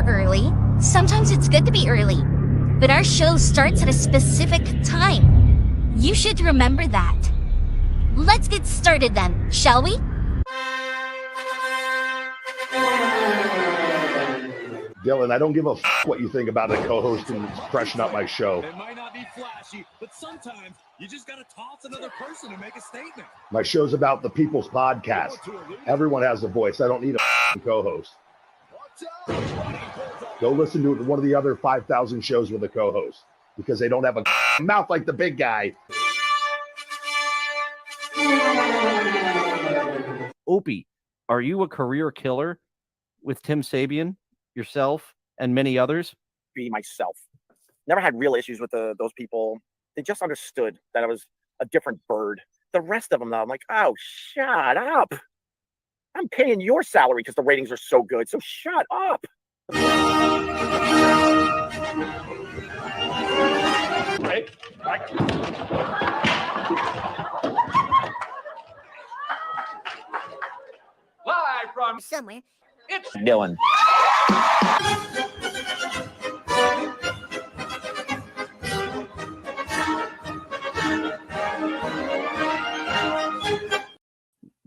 early. Sometimes it's good to be early. But our show starts at a specific time. You should remember that. Let's get started then, shall we? Dillon, I don't give a what you think about a co-host and freshen up my show. It might not be flashy, but sometimes you just got to toss another person to make a statement. My show's about the people's podcast. Everyone has a voice. I don't need a co-host. Go listen to one of the other 5,000 shows with a co-host because they don't have a mouth like the big guy. Opie, are you a career killer with Tim Sabian, yourself, and many others? Be myself. Never had real issues with those people. They just understood that I was a different bird. The rest of them, though, I'm like, oh, shut up. I'm paying your salary because the ratings are so good, so shut up. Right. Live from Somewhere. it's Dillon.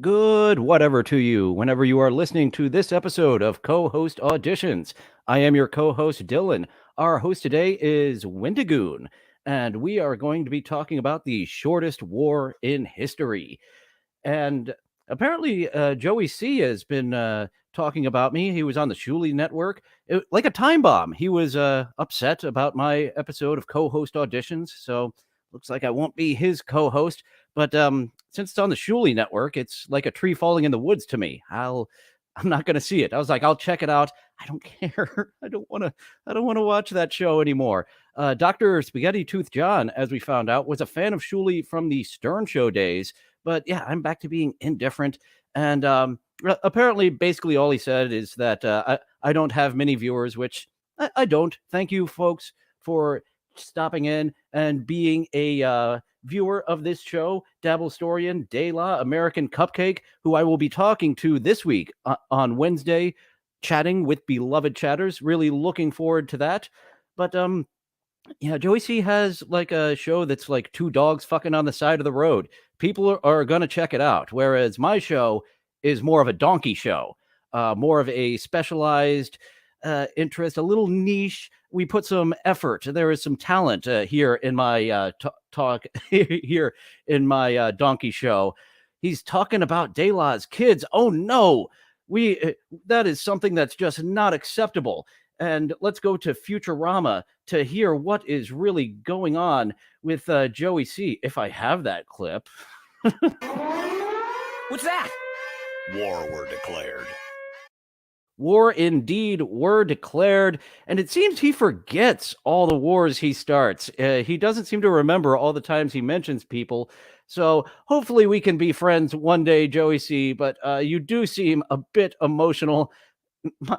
Good whatever to you, whenever you are listening to this episode of Co-Host Auditions. I am your co-host, Dillon. Our host today is Wendigoon, and we are going to be talking about the shortest war in history. And apparently, Joey C. has been talking about me. He was on the Shuli Network. Like a time bomb. He was upset about my episode of Co-Host Auditions, so looks like I won't be his co-host. But since it's on the Shuli Network, it's like a tree falling in the woods to me. I'm not going to see it. I was like, I'll check it out. I don't care. I don't want to watch that show anymore. Dr. Spaghetti Tooth John, as we found out, was a fan of Shuli from the Stern Show days. But yeah, I'm back to being indifferent. And apparently, basically all he said is that I don't have many viewers, which I don't. Thank you, folks, for stopping in and being a viewer of this show. Dabblestorian, Dayla, American Cupcake, who I will be talking to this week on Wednesday, chatting with beloved chatters. Really looking forward to that. But yeah, Joey C has like a show that's like two dogs fucking on the side of the road. People are going to check it out. Whereas my show is more of a donkey show, more of a specialized interest, a little niche. We put some effort. There is some talent here in my talk here in my donkey show. He's talking about Dayla's kids. Oh no, that is something that's just not acceptable. And let's go to Futurama to hear what is really going on with Joey C. If I have that clip. what's that? War were declared. War indeed were declared, and it seems he forgets all the wars he starts. He doesn't seem to remember all the times he mentions people. So hopefully we can be friends one day, Joey C. But you do seem a bit emotional.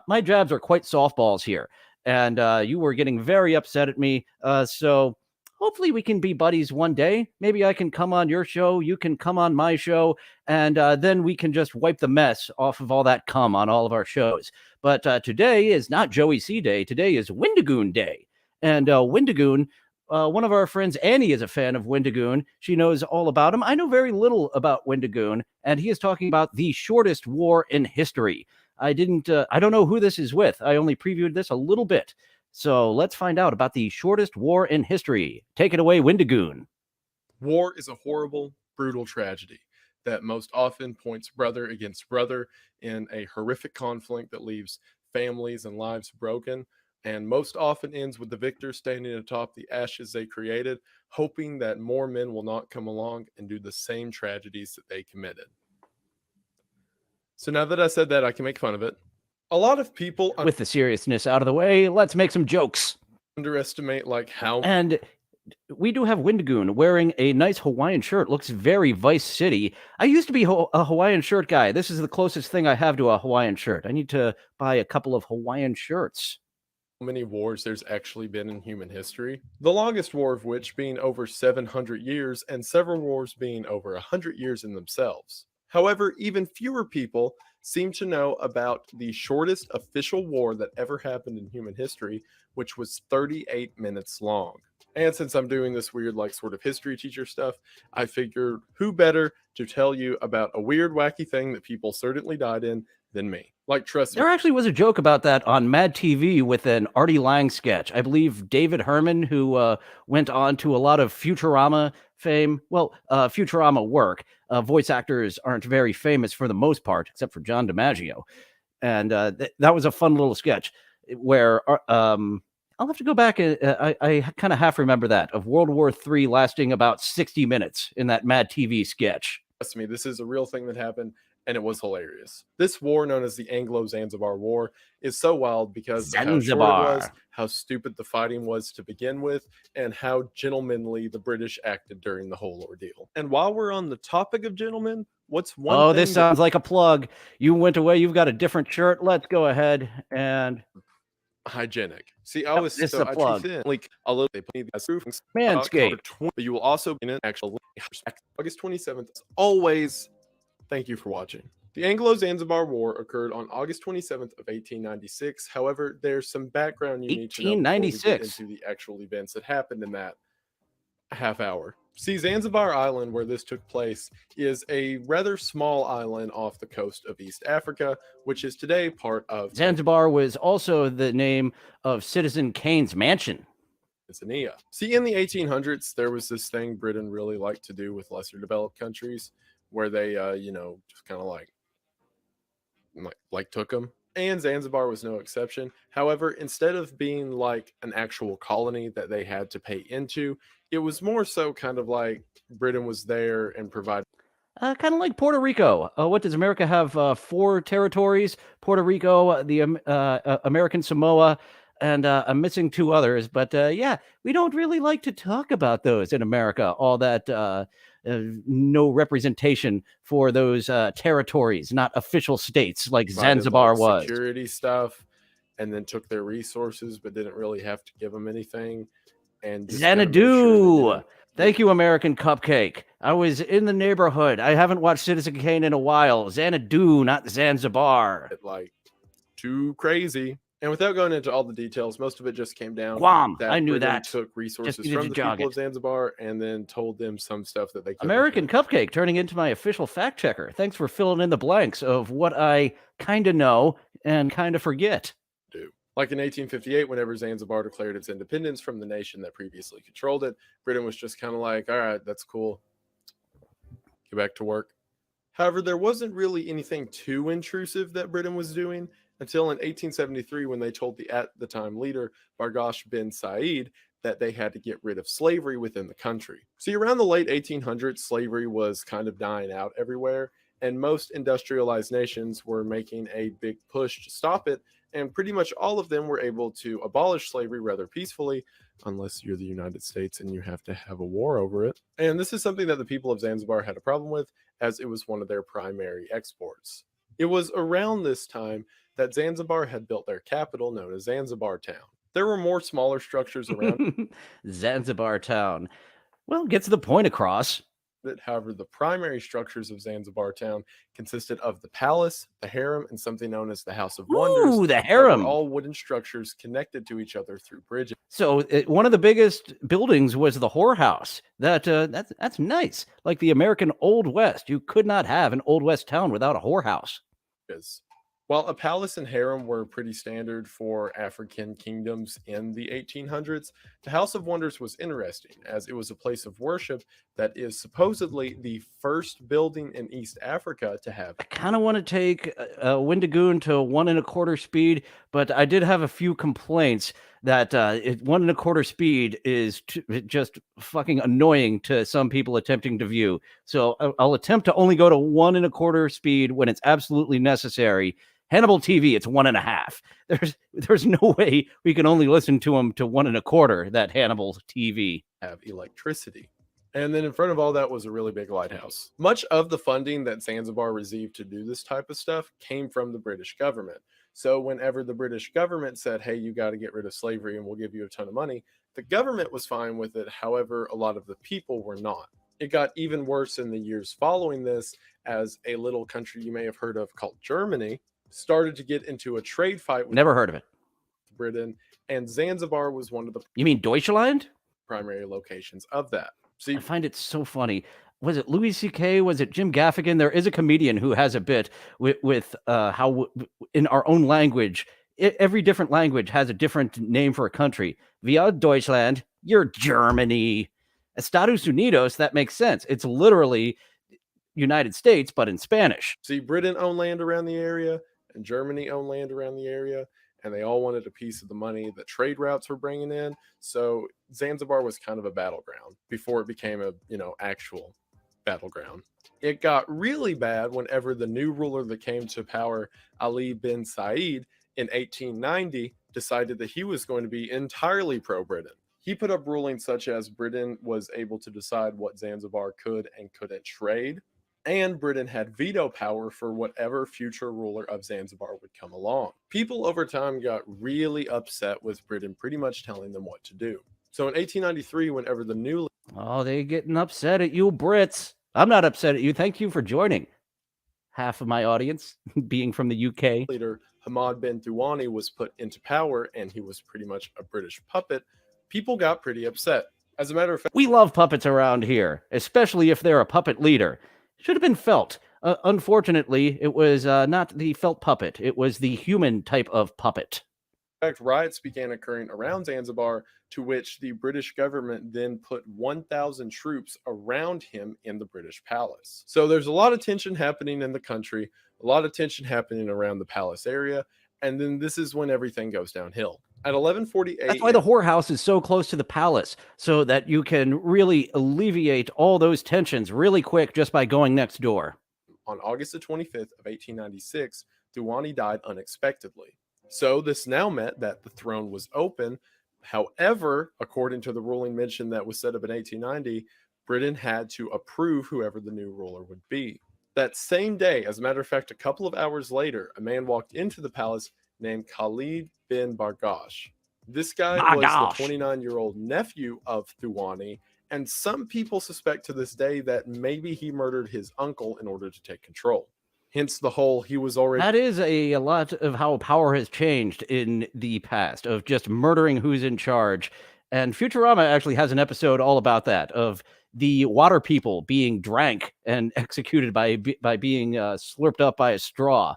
My jabs are quite softballs here, and you were getting very upset at me. So hopefully we can be buddies one day. Maybe I can come on your show. You can come on my show. And then we can just wipe the mess off of all that cum on all of our shows. But today is not Joey C. Day. Today is Wendigoon Day. And Wendigoon, one of our friends, Annie, is a fan of Wendigoon. She knows all about him. I know very little about Wendigoon. And he is talking about the shortest war in history. I don't know who this is with. I only previewed this a little bit. So let's find out about the shortest war in history. Take it away, Wendigoon. War is a horrible, brutal tragedy that most often points brother against brother in a horrific conflict that leaves families and lives broken, and most often ends with the victor standing atop the ashes they created, hoping that more men will not come along and do the same tragedies that they committed. So now that I said that, I can make fun of it. A lot of people With the seriousness out of the way, let's make some jokes. underestimate like how And we do have Wendigoon wearing a nice Hawaiian shirt. Looks very Vice City. I used to be a Hawaiian shirt guy. This is the closest thing I have to a Hawaiian shirt. I need to buy a couple of Hawaiian shirts. many wars there's actually been in human history, the longest war of which being over 700 years and several wars being over 100 years in themselves. However, even fewer people seem to know about the shortest official war that ever happened in human history, which was 38 minutes long. And since I'm doing this weird, like, sort of history teacher stuff, I figured who better to tell you about a weird, wacky thing that people certainly died in than me. Like, trust me. There actually was a joke about that on Mad TV with an Artie Lang sketch. I believe David Herman, who went on to a lot of Futurama fame, Futurama work. Voice actors aren't very famous for the most part, except for John DiMaggio. And that was a fun little sketch where I'll have to go back. I kind of half remember that, of World War III lasting about 60 minutes in that Mad TV sketch. Trust me, this is a real thing that happened, and it was hilarious. This war, known as the Anglo-Zanzibar War, is so wild because of how short it was, how stupid the fighting was to begin with, and how gentlemanly the British acted during the whole ordeal. And while we're on the topic of gentlemen, what's one thing this sounds like a plug. You went away, you've got a different shirt. Let's go ahead and... hygienic. See, I was this so is a plug. thin, like a little. They put me as proof. Manscaped. But you will also be in actually August 27th. As always, thank you for watching. The Anglo-Zanzibar War occurred on August 27th of 1896. However, there's some background you need to know before we get into the actual events that happened in that half hour. See, Zanzibar Island, where this took place, is a rather small island off the coast of East Africa, which is today part of Zanzibar. Was also the name of Citizen Kane's mansion. Tanzania. See, in the 1800s, there was this thing Britain really liked to do with lesser developed countries, where they, just kind of like took them. And Zanzibar was no exception. However, instead of being like an actual colony that they had to pay into, it was more so kind of like Britain was there and provided. Kind of like Puerto Rico. What does America have? 4 territories: Puerto Rico, the American Samoa, and I'm missing 2 others. But yeah, we don't really like to talk about those in America. All that no representation for those territories, not official states like Zanzibar was. Security stuff, and then took their resources, but didn't really have to give them anything. And Xanadu. Thank you, American Cupcake. I was in the neighborhood. I haven't watched Citizen Kane in a while. Xanadu, not Zanzibar. Like, too crazy. And without going into all the details, most of it just came down. Guam. That I knew Britain that. Took resources from the people of Zanzibar and then told them some stuff that they couldn't. American Cupcake turning into my official fact checker. Thanks for filling in the blanks of what I kind of know and kind of forget. Like in 1858, whenever Zanzibar declared its independence from the nation that previously controlled it, Britain was just kind of like, all right, that's cool. Get back to work. However, there wasn't really anything too intrusive that Britain was doing until in 1873, when they told the at the time leader, Bargash bin Said, that they had to get rid of slavery within the country. See, around the late 1800s, slavery was kind of dying out everywhere, and most industrialized nations were making a big push to stop it, and pretty much all of them were able to abolish slavery rather peacefully, unless you're the United States and you have to have a war over it. And this is something that the people of Zanzibar had a problem with, as it was one of their primary exports. It was around this time that Zanzibar had built their capital, known as Zanzibar Town. There were more smaller structures around Zanzibar Town. Well, gets the point across. However, the primary structures of Zanzibar Town consisted of the palace, the harem, and something known as the House of Wonders. Ooh, the harem! All wooden structures connected to each other through bridges. So one of the biggest buildings was the whorehouse. That's nice. Like the American Old West. You could not have an Old West town without a whorehouse. While a palace and harem were pretty standard for African kingdoms in the 1800s, the House of Wonders was interesting, as it was a place of worship that is supposedly the first building in East Africa to have. I kind of want to take Wendigoon to 1 1/4 speed, but I did have a few complaints that 1 1/4 speed is just fucking annoying to some people attempting to view. So I'll attempt to only go to 1 1/4 speed when it's absolutely necessary. Hannibal TV, it's 1 1/2. There's no way we can only listen to them to 1 1/4. That Hannibal TV have electricity. And then in front of all that was a really big lighthouse. Much of the funding that Zanzibar received to do this type of stuff came from the British government. So whenever the British government said, hey, you got to get rid of slavery and we'll give you a ton of money, the government was fine with it. However, a lot of the people were not. It got even worse in the years following this, as a little country you may have heard of called Germany started to get into a trade fight with Never heard of it. Britain, and Zanzibar was one of the You mean Deutschland? primary locations of that. See, I find it so funny. Was it Louis C.K.? Was it Jim Gaffigan? There is a comedian who has a bit with how in our own language, every different language has a different name for a country. Wir Deutschland, you're Germany. Estados Unidos, that makes sense. It's literally United States, but in Spanish. see, Britain owned land around the area, and Germany owned land around the area, and they all wanted a piece of the money that trade routes were bringing in. So Zanzibar was kind of a battleground before it became a actual battleground. It got really bad whenever the new ruler that came to power, Ali bin Said, in 1890, decided that he was going to be entirely pro-Britain. He put up rulings such as Britain was able to decide what Zanzibar could and couldn't trade, and Britain had veto power for whatever future ruler of Zanzibar would come along. People over time got really upset with Britain pretty much telling them what to do. So in 1893, whenever the new Oh, they getting upset at you, Brits. I'm not upset at you. Thank you for joining. Half of my audience being from the UK. leader, Hamad bin Thuwani, was put into power and he was pretty much a British puppet, people got pretty upset. As a matter of fact, We love puppets around here, especially if they're a puppet leader. Should have been felt. Unfortunately, it was not the felt puppet. It was the human type of puppet. riots began occurring around Zanzibar, to which the British government then put 1,000 troops around him in the British palace. So there's a lot of tension happening in the country, a lot of tension happening around the palace area, and then this is when everything goes downhill. At 11:48, That's why the whorehouse is so close to the palace, so that you can really alleviate all those tensions really quick just by going next door. on August the 25th of 1896, Thuwani died unexpectedly. So this now meant that the throne was open. However, according to the ruling mentioned that was set up in 1890, Britain had to approve whoever the new ruler would be. That same day, as a matter of fact, a couple of hours later, a man walked into the palace named Khalid bin Bargash. This guy was the 29-year-old nephew of Thuwani, and some people suspect to this day that maybe he murdered his uncle in order to take control. Hence the whole he was already That is a lot of how power has changed in the past, of just murdering who's in charge. And Futurama actually has an episode all about that, of the water people being drank and executed by being slurped up by a straw.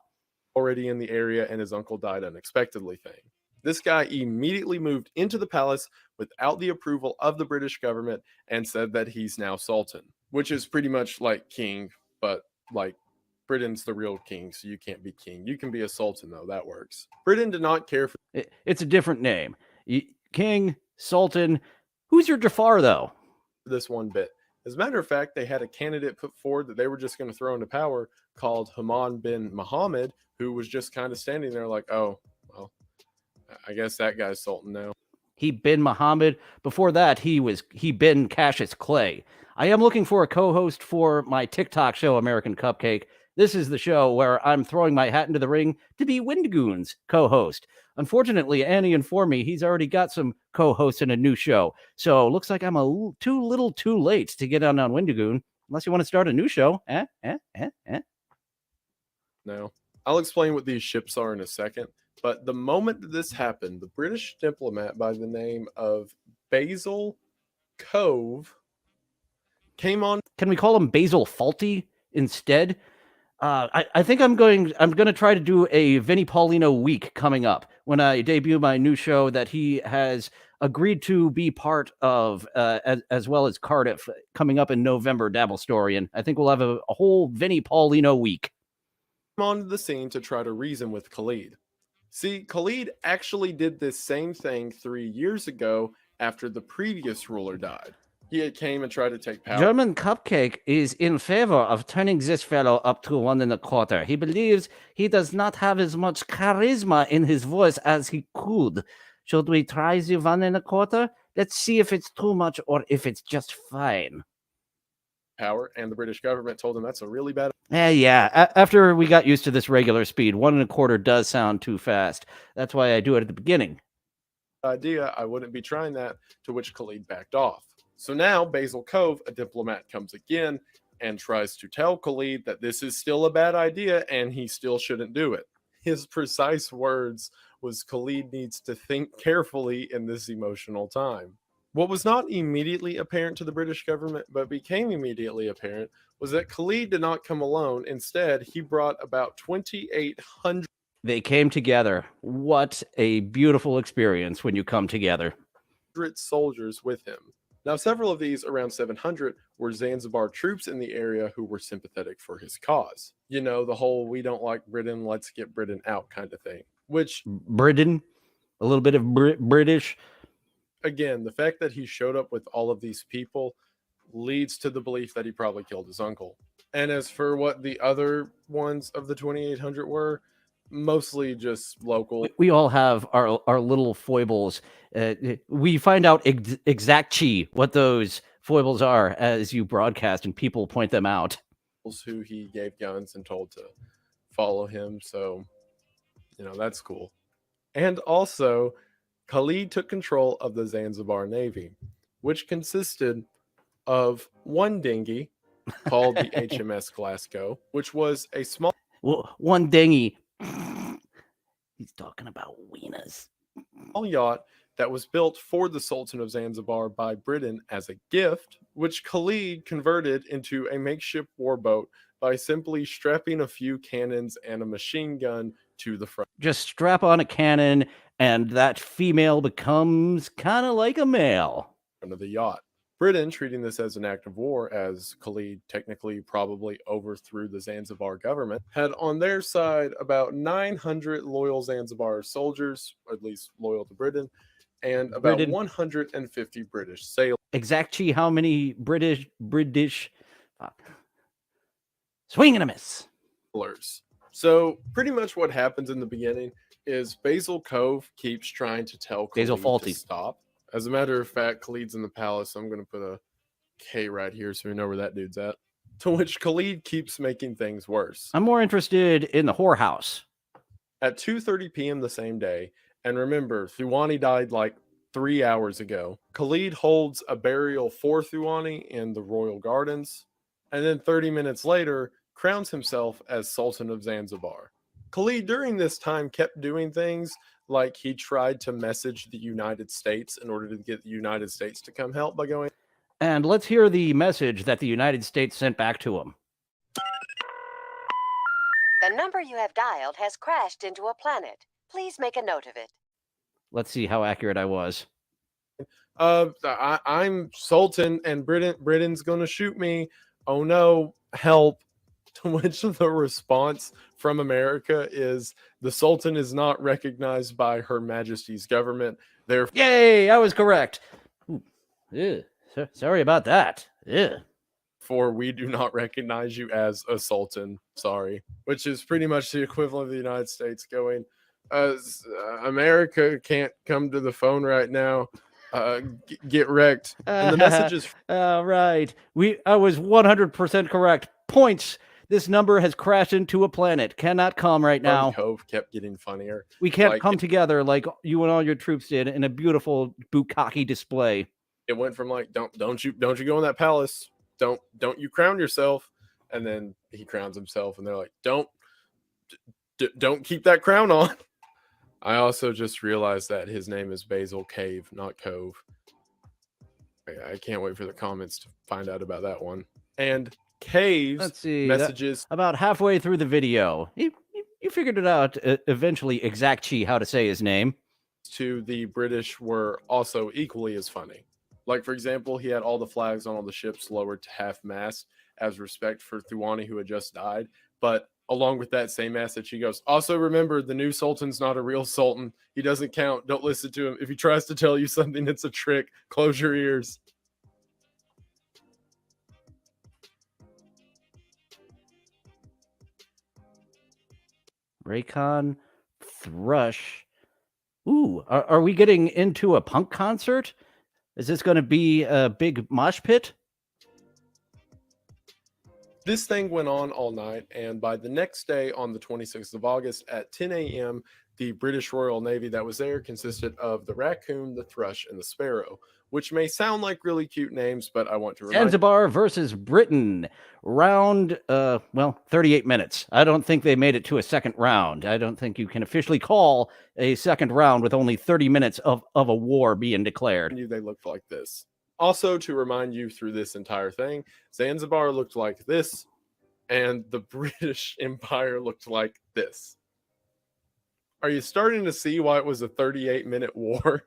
already in the area and his uncle died unexpectedly thing. This guy immediately moved into the palace without the approval of the British government and said that he's now Sultan, which is pretty much like king, but like Britain's the real king, so you can't be king. You can be a sultan, though. That works. Britain did not care for It's a different name. King, Sultan. Who's your Jafar, though? this one bit. As a matter of fact, they had a candidate put forward that they were just going to throw into power called Hamad bin Muhammad, who was just kind of standing there like, oh, well, I guess that guy's sultan now. He bin Muhammad. Before that, he bin Cassius Clay. I am looking for a co-host for my TikTok show, American Cupcake. This is the show where I'm throwing my hat into the ring to be Wendigoon's co-host. Unfortunately, Annie informed me he's already got some co-hosts in a new show. So it looks like I'm too late to get on Wendigoon, unless you want to start a new show. No. I'll explain what these ships are in a second. But the moment that this happened, the British diplomat by the name of Basil Cove came on. Can we call him Basil Faulty instead? I think I'm going to try to do a Vinnie Paulino week coming up when I debut my new show that he has agreed to be part of, as well as Cardiff coming up in November, Dabble Story. And I think we'll have a whole Vinnie Paulino week. Onto the scene to try to reason with Khalid. See, Khalid actually did this same thing 3 years ago after the previous ruler died. He had came and tried to take power. German Cupcake is in favor of turning this fellow up to 1.25. He believes he does not have as much charisma in his voice as he could. Should we try the 1.25? Let's see if it's too much or if it's just fine. Power, and the British government told him that's a really bad Yeah. After we got used to this regular speed, 1.25 does sound too fast. That's why I do it at the beginning. idea. I wouldn't be trying that, to which Khalid backed off. So now Basil Cove, a diplomat, comes again and tries to tell Khalid that this is still a bad idea and he still shouldn't do it. His precise words was Khalid needs to think carefully in this emotional time. What was not immediately apparent to the British government, but became immediately apparent, was that Khalid did not come alone. Instead, he brought about 2,800. They came together. What a beautiful experience when you come together. Soldiers with him. Now, several of these, around 700, were Zanzibar troops in the area who were sympathetic for his cause. You know, the whole "we don't like Britain, let's get Britain out" kind of thing. Which, Britain, a little bit of British. Again, the fact that he showed up with all of these people leads to the belief that he probably killed his uncle. And as for what the other ones of the 2,800 were, mostly just local. We all have our little foibles. We find out exactly what those foibles are as you broadcast and people point them out. Who he gave guns and told to follow him. So, you know, that's cool. And also, Khalid took control of the Zanzibar Navy, which consisted of one dinghy called the HMS Glasgow, which was a small one dinghy. He's talking about wieners. Yacht that was built for the Sultan of Zanzibar by Britain as a gift, which Khalid converted into a makeshift warboat by simply strapping a few cannons and a machine gun to the front. Just strap on a cannon and that female becomes kind of like a male. Of the yacht. Britain, treating this as an act of war, as Khalid technically probably overthrew the Zanzibar government, had on their side about 900 loyal Zanzibar soldiers, or at least loyal to Britain, and about 150 British sailors. Exactly how many British swing and a miss. So pretty much what happens in the beginning is Basil Cove keeps trying to tell Khalid to stop. As a matter of fact, Khalid's in the palace. So I'm going to put a K right here so we know where that dude's at. To which Khalid keeps making things worse. I'm more interested in the whorehouse. At 2:30 p.m. the same day, and remember, Thuwani died like 3 hours ago, Khalid holds a burial for Thuwani in the royal gardens, and then 30 minutes later, crowns himself as Sultan of Zanzibar. Khalid, during this time, kept doing things like he tried to message the United States in order to get the United States to come help by going. And let's hear the message that the United States sent back to him. The number you have dialed has crashed into a planet. Please make a note of it. Let's see how accurate I was. I'm Sultan and Britain's going to shoot me. Oh no, help. To which the response from America is the Sultan is not recognized by Her Majesty's government. Yay, I was correct. Sorry about that. For we do not recognize you as a sultan. Sorry. Which is pretty much the equivalent of the United States going, America can't come to the phone right now. Get wrecked. And the message is right. I was 100% correct. Points. This number has crashed into a planet. Cannot come right now. Cove kept getting funnier. We can't come together like you and all your troops did in a beautiful bukkake display. It went from like, don't you go in that palace. Don't you crown yourself. And then he crowns himself and they're like, don't keep that crown on. I also just realized that his name is Basil Cave, not Cove. I can't wait for the comments to find out about that one. And Cave's messages about halfway through the video. You figured it out eventually exactly how to say his name. To the British were also equally as funny. Like, for example, he had all the flags on all the ships lowered to half mast as respect for Thuwani, who had just died. But along with that same message, he goes, also remember, the new sultan's not a real sultan. He doesn't count. Don't listen to him. If he tries to tell you something, it's a trick. Close your ears. Raycon Thrush. Ooh, are we getting into a punk concert? Is this going to be a big mosh pit? This thing went on all night, and by the next day, on the 26th of August at 10 a.m., the British Royal Navy that was there consisted of the Raccoon, the Thrush, and the Sparrow, which may sound like really cute names, but I want to remind Zanzibar versus Britain. Round, 38 minutes. I don't think they made it to a second round. I don't think you can officially call a second round with only 30 minutes of a war being declared. you they looked like this. Also, to remind you through this entire thing, Zanzibar looked like this, and the British Empire looked like this. Are you starting to see why it was a 38-minute war?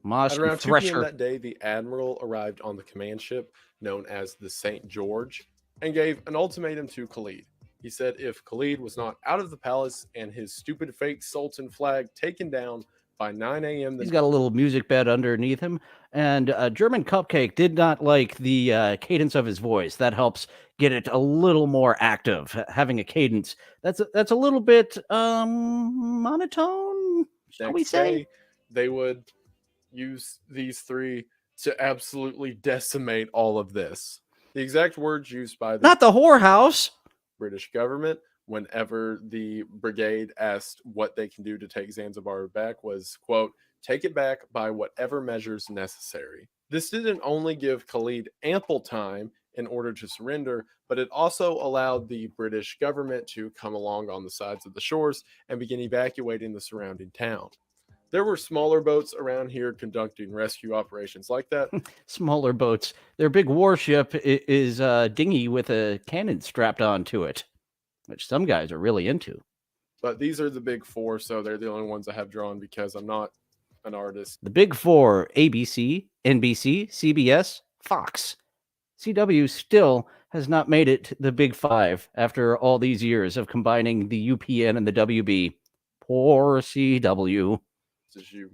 Moss At and around 2 p.m. Thresher. that day, the admiral arrived on the command ship known as the St. George and gave an ultimatum to Khalid. He said if Khalid was not out of the palace and his stupid fake sultan flag taken down by 9 a.m. He's got a little music bed underneath him. And German Cupcake did not like the cadence of his voice. That helps get it a little more active. Having a cadence that's a little bit monotone, shall we next say? day, they would use these three to absolutely decimate all of this. The exact words used by the Not the whorehouse. British government whenever the brigade asked what they can do to take Zanzibar back was, quote, take it back by whatever measures necessary. This didn't only give Khalid ample time in order to surrender, but it also allowed the British government to come along on the sides of the shores and begin evacuating the surrounding town. There were smaller boats around here conducting rescue operations like that. Smaller boats. Their big warship is a dinghy with a cannon strapped onto it, which some guys are really into. But these are the big four, so they're the only ones I have drawn because I'm not an artist. The big four: ABC, NBC, CBS, Fox. CW still has not made it to the big five after all these years of combining the UPN and the WB. Poor CW. As you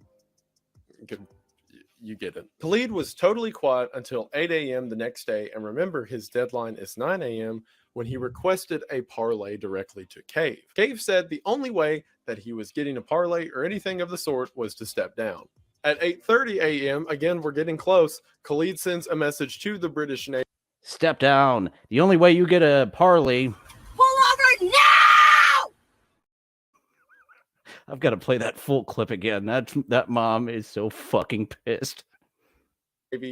get it. Khalid was totally quiet until 8 a.m. the next day, and remember his deadline is 9 a.m. when he requested a parlay directly to Cave. Cave said the only way that he was getting a parlay or anything of the sort was to step down. At 8:30 a.m., again, we're getting close, Khalid sends a message to the British Navy. Step down. The only way you get a parlay. Pull over now! I've got to play that full clip again. That mom is so fucking pissed.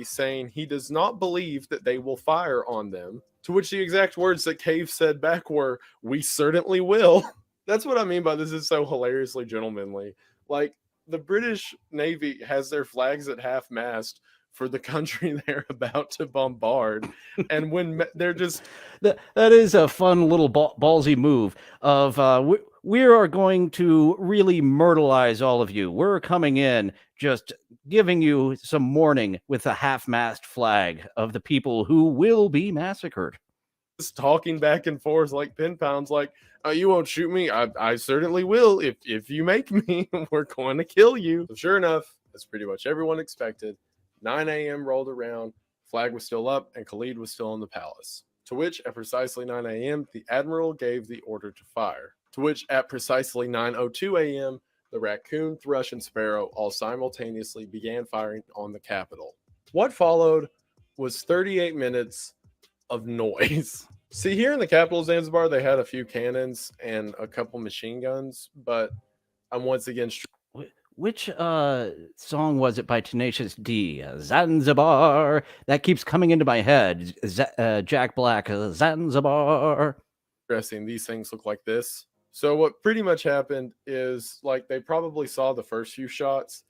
Saying he does not believe that they will fire on them, to which the exact words that Cave said back were, we certainly will. That's what I mean by this is so hilariously gentlemanly. Like, the British Navy has their flags at half-mast for the country they're about to bombard, and when they're just... That is a fun little ballsy move of... we are going to really myrtleize all of you. We're coming in just giving you some mourning with a half-mast flag of the people who will be massacred. Just talking back and forth like pin pounds, like, oh, you won't shoot me? I certainly will. If you make me, we're going to kill you. So sure enough, that's pretty much everyone expected. 9 a.m. rolled around, flag was still up, and Khalid was still in the palace. To which, at precisely 9 a.m., the admiral gave the order to fire. To which, at precisely 9:02 a.m., the Raccoon, Thrush, and Sparrow all simultaneously began firing on the capital. What followed was 38 minutes of noise. See, here in the capital of Zanzibar, they had a few cannons and a couple machine guns, but I'm once again... Which song was it by Tenacious D? Zanzibar. That keeps coming into my head. Jack Black, Zanzibar. These things look like this. So what pretty much happened is, like, they probably saw the first few shots,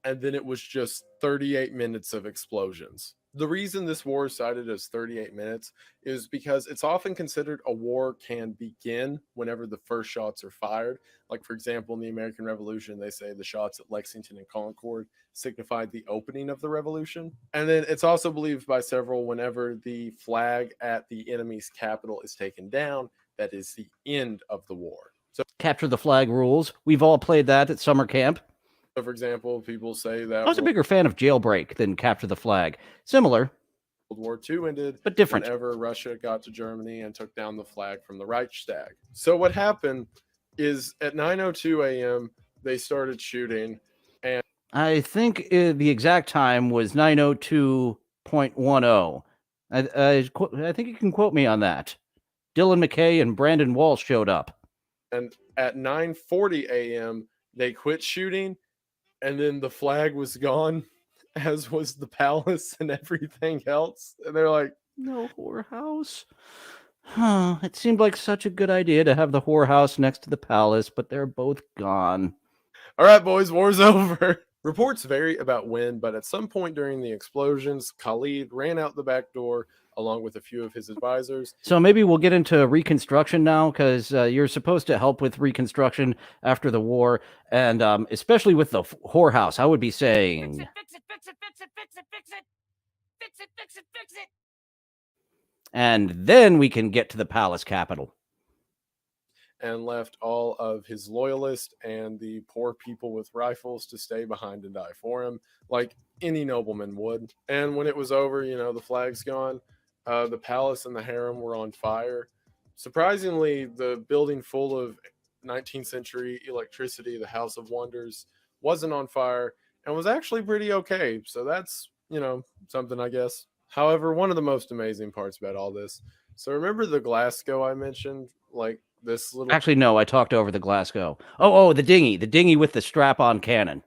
and then it was just 38 minutes of explosions. The reason this war is cited as 38 minutes is because it's often considered a war can begin whenever the first shots are fired. Like, for example, in the American Revolution, they say the shots at Lexington and Concord signified the opening of the revolution. And then it's also believed by several whenever the flag at the enemy's capital is taken down, that is the end of the war. So, capture the flag rules. We've all played that at summer camp. so for example, people say that I was a bigger fan of Jailbreak than Capture the Flag. Similar, World War II ended, but different. Whenever Russia got to Germany and took down the flag from the Reichstag. So what happened is at 9:02 a.m. they started shooting, and I think the exact time was 9:02.10. I think you can quote me on that. Dillon McKay and Brandon Walsh showed up. And at 9:40 a.m., they quit shooting, and then the flag was gone, as was the palace and everything else. And they're like, No whorehouse. Huh, it seemed like such a good idea to have the whorehouse next to the palace, but they're both gone. all right, boys, war's over. Reports vary about when, but at some point during the explosions, Khalid ran out the back door along with a few of his advisors. So maybe we'll get into Reconstruction now, because you're supposed to help with Reconstruction after the war, and especially with the whorehouse. I would be saying, Fix it, fix it, fix it, fix it, fix it, fix it, fix it, fix it. and then we can get to the palace capital. And left all of his loyalists and the poor people with rifles to stay behind and die for him, like any nobleman would. And when it was over, the flag's gone. The palace and the harem were on fire. Surprisingly, the building full of 19th century electricity, the House of Wonders, wasn't on fire and was actually pretty okay. So that's, something, I guess. However, one of the most amazing parts about all this. So remember the Glasgow I mentioned? Like this little. Actually, no, I talked over the Glasgow. Oh, the dinghy with the strap-on cannon.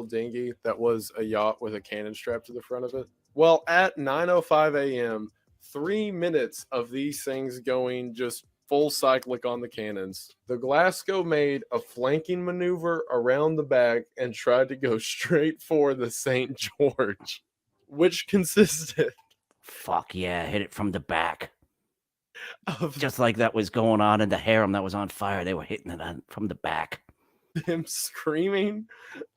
Dinghy that was a yacht with a cannon strapped to the front of it. Well, at 9:05 a.m., 3 minutes of these things going just full cyclic on the cannons, the Glasgow made a flanking maneuver around the back and tried to go straight for the St. George, which consisted. Fuck yeah, hit it from the back. Of Just like that was going on in the harem that was on fire. They were hitting it from the back. him screaming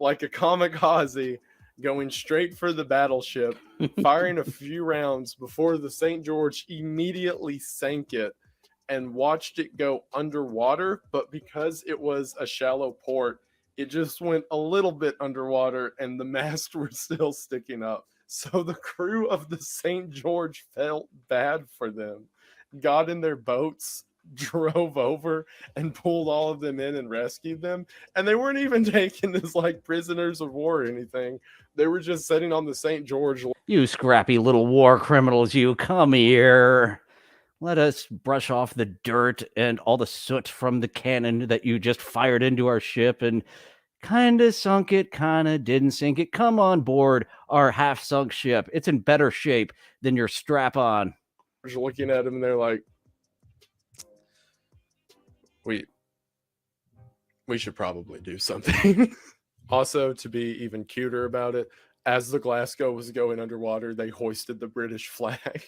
like a kamikaze, going straight for the battleship, firing a few rounds before the St. George immediately sank it and watched it go underwater. But because it was a shallow port, it just went a little bit underwater and the masts were still sticking up. So the crew of the St. George felt bad for them, got in their boats, drove over and pulled all of them in and rescued them. And they weren't even taken as like prisoners of war or anything. They were just sitting on the St. George. You scrappy little war criminals, you come here. Let us brush off the dirt and all the soot from the cannon that you just fired into our ship and kind of sunk it, kind of didn't sink it. Come on board our half-sunk ship. It's in better shape than your strap-on. Looking at him and they're like, we should probably do something. Also, to be even cuter about it, as the Glasgow was going underwater, they hoisted the British flag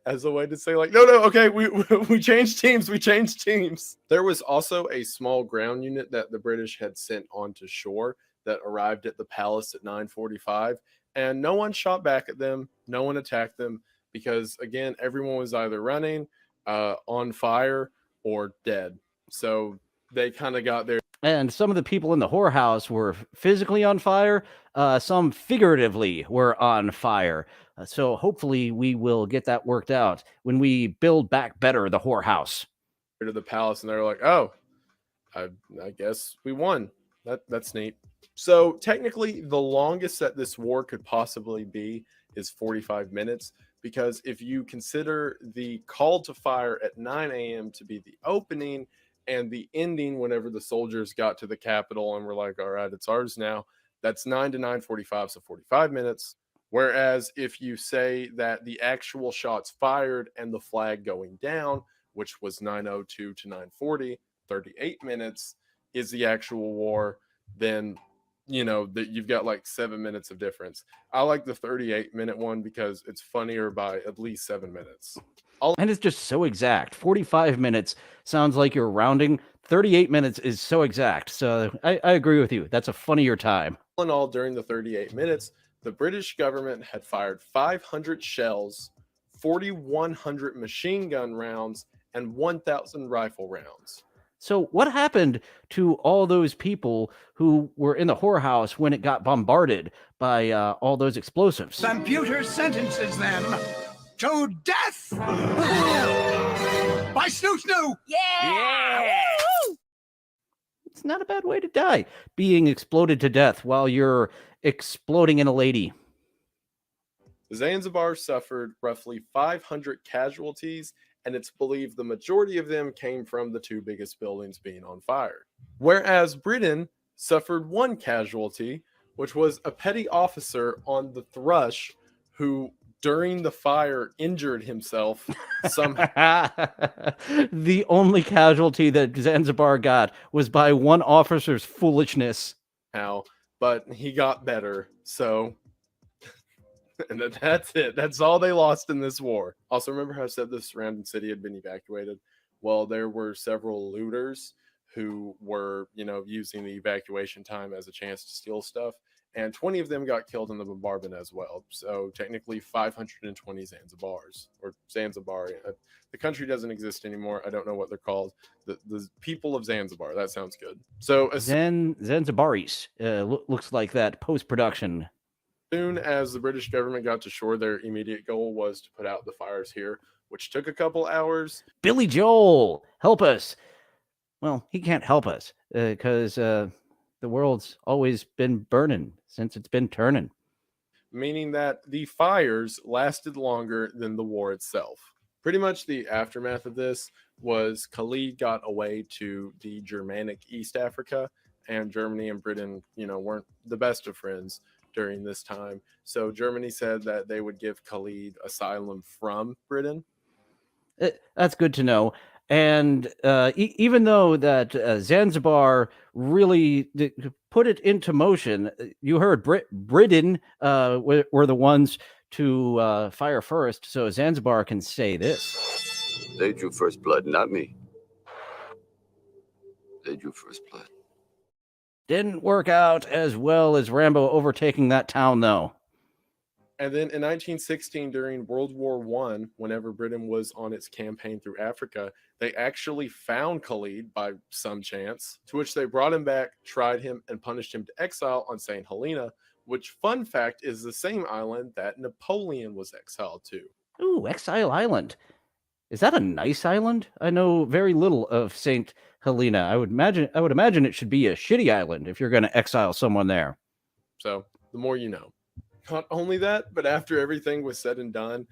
as a way to say, like, no, okay, we changed teams. There was also a small ground unit that the British had sent onto shore that arrived at the palace at 9:45, and no one shot back at them, no one attacked them, because, again, everyone was either running, on fire, or dead. So they kind of got their. And some of the people in the whorehouse were physically on fire. Some figuratively were on fire. So hopefully we will get that worked out when we build back better the whorehouse. To the palace, and they're like, oh, I guess we won. That's neat. So technically, the longest that this war could possibly be is 45 minutes. Because if you consider the call to fire at 9 a.m. to be the opening, and the ending whenever the soldiers got to the capital and were like, all right, it's ours now, that's 9 to 9:45, so 45 minutes. Whereas if you say that the actual shots fired and the flag going down, which was 9:02 to 9:40, 38 minutes is the actual war, then that you've got like 7 minutes of difference. I like the 38-minute one because it's funnier by at least 7 minutes. And it's just so exact. 45 minutes sounds like you're rounding. 38 minutes is so exact. So I agree with you. That's a funnier time. All in all, during the 38 minutes, the British government had fired 500 shells, 4,100 machine gun rounds, and 1,000 rifle rounds. So what happened to all those people who were in the whorehouse when it got bombarded by all those explosives? Computer sentences them to death by snoo. Yeah! It's not a bad way to die, being exploded to death while you're exploding in a lady. Zanzibar suffered roughly 500 casualties and it's believed the majority of them came from the two biggest buildings being on fire. Whereas Britain suffered one casualty, which was a petty officer on the Thrush who, during the fire, injured himself somehow. The only casualty that Zanzibar got was by one officer's foolishness. But he got better, so and that's it. That's all they lost in this war. Also, remember how I said the surrounding city had been evacuated? Well, there were several looters who were, using the evacuation time as a chance to steal stuff, and 20 of them got killed in the bombardment as well. So technically 520 Zanzibars, or Zanzibar. The country doesn't exist anymore. I don't know what they're called. The people of Zanzibar. That sounds good. So Zanzibaris. Looks like that post-production. Soon as the British government got to shore, their immediate goal was to put out the fires here, which took a couple hours. Billy Joel, help us. Well, he can't help us because the world's always been burning since it's been turning. Meaning that the fires lasted longer than the war itself. Pretty much the aftermath of this was Khalid got away to the Germanic East Africa, and Germany and Britain, weren't the best of friends during this time. So Germany said that they would give Khalid asylum from Britain. That's good to know. And even though that Zanzibar really put it into motion, you heard Britain were the ones to fire first. So Zanzibar can say this. They drew first blood, not me. They drew first blood. Didn't work out as well as Rambo overtaking that town, though. And then in 1916, during World War I, whenever Britain was on its campaign through Africa, they actually found Khalid by some chance, to which they brought him back, tried him, and punished him to exile on St. Helena, which, fun fact, is the same island that Napoleon was exiled to. Ooh, Exile Island. Is that a nice island? I know very little of St. Helena. I would imagine it should be a shitty island if you're going to exile someone there. So, the more you know. Not only that, but after everything was said and done,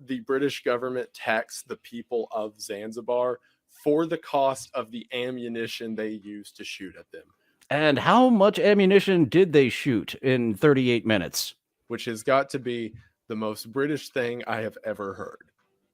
the British government taxed the people of Zanzibar for the cost of the ammunition they used to shoot at them. And how much ammunition did they shoot in 38 minutes? Which has got to be the most British thing I have ever heard.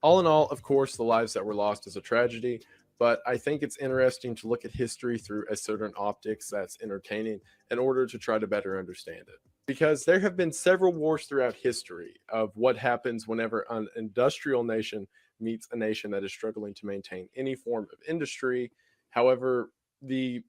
All in all, of course, the lives that were lost is a tragedy, but I think it's interesting to look at history through a certain optics that's entertaining in order to try to better understand it. Because there have been several wars throughout history of what happens whenever an industrial nation meets a nation that is struggling to maintain any form of industry. However, the,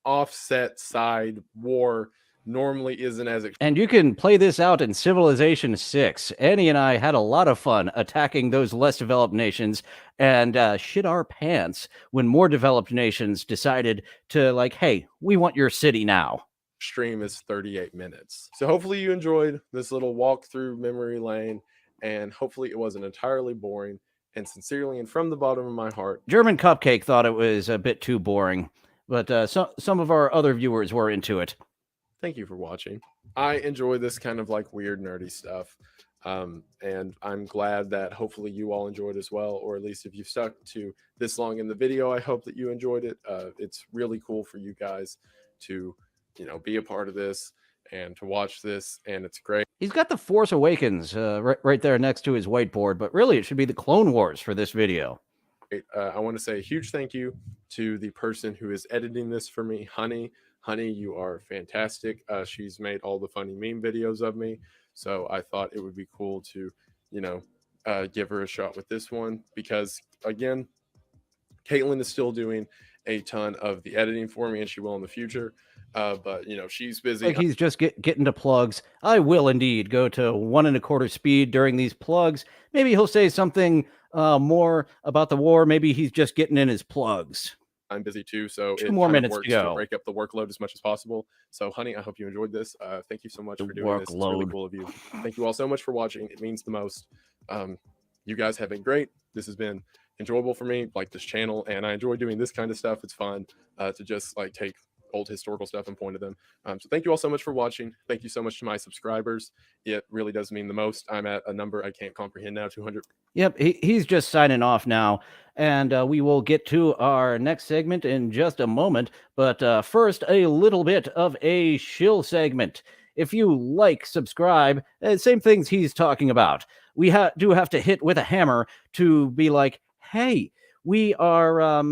offset side war normally isn't as... And you can play this out in Civilization 6. Annie and I had a lot of fun attacking those less developed nations and shit our pants when more developed nations decided to, hey, we want your city now. Stream is 38 minutes. So hopefully you enjoyed this little walk through memory lane, and hopefully it wasn't entirely boring. And sincerely and from the bottom of my heart, German Cupcake thought it was a bit too boring, but some of our other viewers were into it. Thank you for watching. I enjoy this kind of weird nerdy stuff, and I'm glad that hopefully you all enjoyed as well, or at least if you've stuck to this long in the video, I hope that you enjoyed it. It's really cool for you guys to be a part of this and to watch this, and it's great. He's got the Force Awakens right there next to his whiteboard, but really it should be the Clone Wars for this video. I want to say a huge thank you to the person who is editing this for me, Honey. Honey, you are fantastic. She's made all the funny meme videos of me, so I thought it would be cool to, give her a shot with this one, because, again, Caitlin is still doing a ton of the editing for me, and she will in the future. But she's busy. He's just getting to plugs. I will indeed go to 1 1/4 speed during these plugs. Maybe he'll say something more about the war. Maybe he's just getting in his plugs. I'm busy too, so 2 more minutes works to go. To break up the workload as much as possible. So, Honey, I hope you enjoyed this. Thank you so much for doing this. It's really cool of you. Thank you all so much for watching. It means the most. You guys have been great. This has been enjoyable for me, this channel, and I enjoy doing this kind of stuff. It's fun to just take old historical stuff and pointed them. So thank you all so much for watching. Thank you so much to my subscribers. It really does mean the most. I'm at a number I can't comprehend now, 200. Yep, he's just signing off now, and we will get to our next segment in just a moment. But first, a little bit of a shill segment. If you like, subscribe, same things he's talking about. We do have to hit with a hammer to be like, hey, we are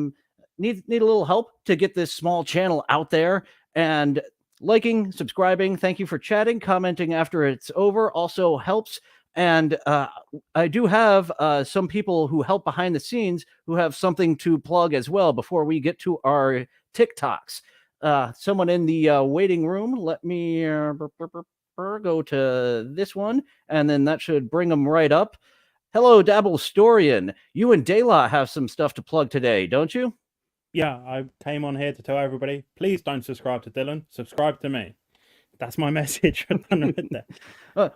need a little help to get this small channel out there. And liking, subscribing, thank you for chatting, commenting after it's over also helps. And I do have some people who help behind the scenes who have something to plug as well before we get to our TikToks. Someone in the waiting room, let me go to this one, and then that should bring them right up. Hello, Dabble Storian. You and Dayla have some stuff to plug today, don't you? Yeah, I came on here to tell everybody, please don't subscribe to Dillon, subscribe to me. That's my message.